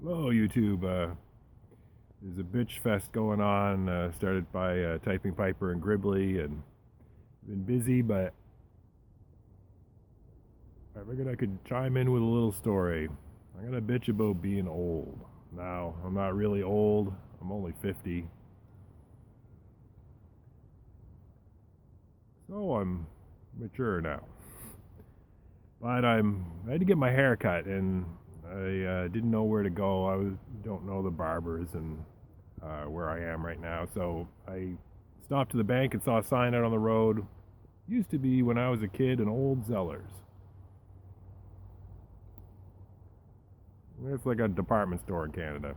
Hello, YouTube. There's a bitch fest going on, started by Typing Piper and Gribley, and been busy, but I figured I could chime in with a little story. I'm gonna bitch about being old. Now, I'm not really old. I'm only 50. So I'm mature now. But I had to get my hair cut, and I didn't know where to go. Don't know the barbers and where I am right now. So I stopped to the bank and saw a sign out on the road. Used to be, when I was a kid, an old Zellers. It's like a department store in Canada.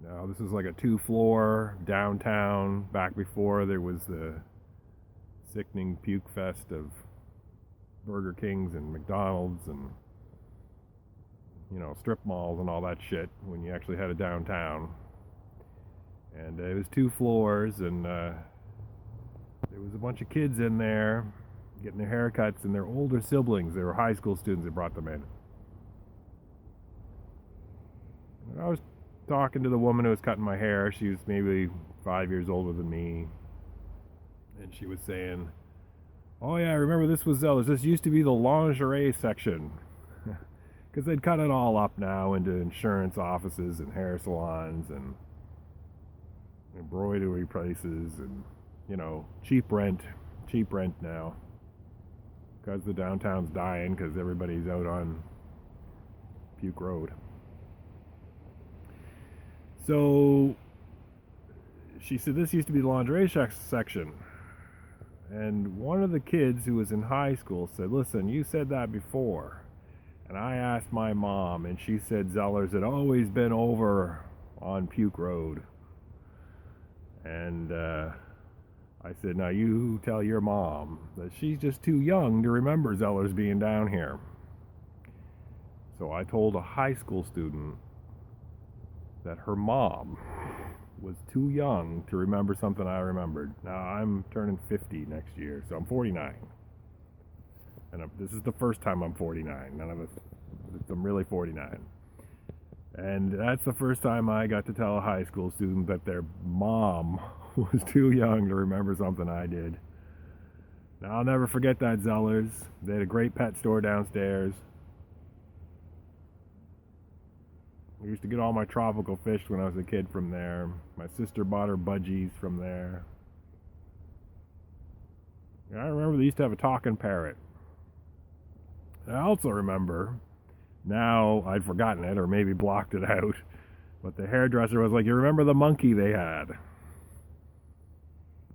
Now, this is like a 2-floor downtown, back before there was the sickening puke fest of Burger Kings and McDonald's and, strip malls and all that shit, when you actually had a downtown. And it was 2 floors, and there was a bunch of kids in there getting their haircuts, and their older siblings. They were high school students that brought them in. And I was talking to the woman who was cutting my hair. She was maybe 5 years older than me, and she was saying, "Oh yeah, I remember this was Zellers. This used to be the lingerie section." Because they'd cut it all up now into insurance offices and hair salons and embroidery places and, cheap rent now. Because the downtown's dying because everybody's out on Puke Road. So she said this used to be the lingerie section. And one of the kids who was in high school said, "Listen, you said that before." And I asked my mom, and she said Zellers had always been over on Puke Road. And I said, "Now you tell your mom that she's just too young to remember Zellers being down here." So I told a high school student that her mom was too young to remember something I remembered. Now, I'm turning 50 next year, so I'm 49. And this is the first time I'm 49. I'm really 49. And that's the first time I got to tell a high school student that their mom was too young to remember something I did. Now, I'll never forget that, Zellers. They had a great pet store downstairs. I used to get all my tropical fish when I was a kid from there. My sister bought her budgies from there. And I remember they used to have a talking parrot. I also remember, now I'd forgotten it or maybe blocked it out, but the hairdresser was like, "You remember the monkey they had?"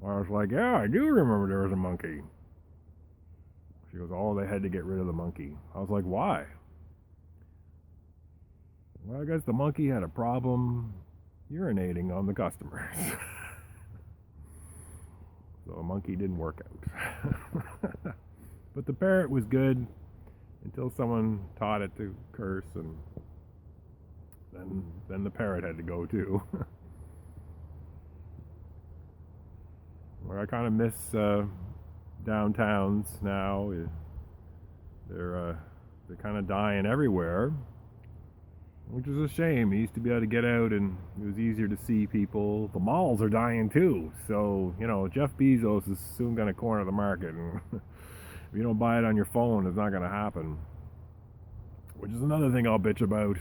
I was like, "Yeah, I do remember there was a monkey." She goes, "Oh, they had to get rid of the monkey." I was like, "Why?" "Well, I guess the monkey had a problem urinating on the customers." So a monkey didn't work out. But the parrot was good until someone taught it to curse, and then the parrot had to go too. Where I kind of miss downtowns now. They're kind of dying everywhere, which is a shame. You used to be able to get out and it was easier to see people. The malls are dying too. So, Jeff Bezos is soon going to corner the market. And if you don't buy it on your phone, it's not going to happen. Which is another thing I'll bitch about.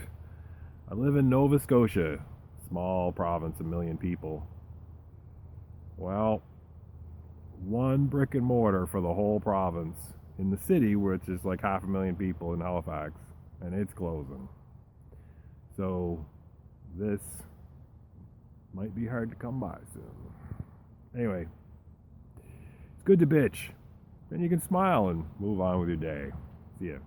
I live in Nova Scotia, small province, 1 million people. Well, one brick and mortar for the whole province in the city, which is like 500,000 people in Halifax, and it's closing. So this might be hard to come by soon. Anyway, it's good to bitch. Then you can smile and move on with your day. See ya.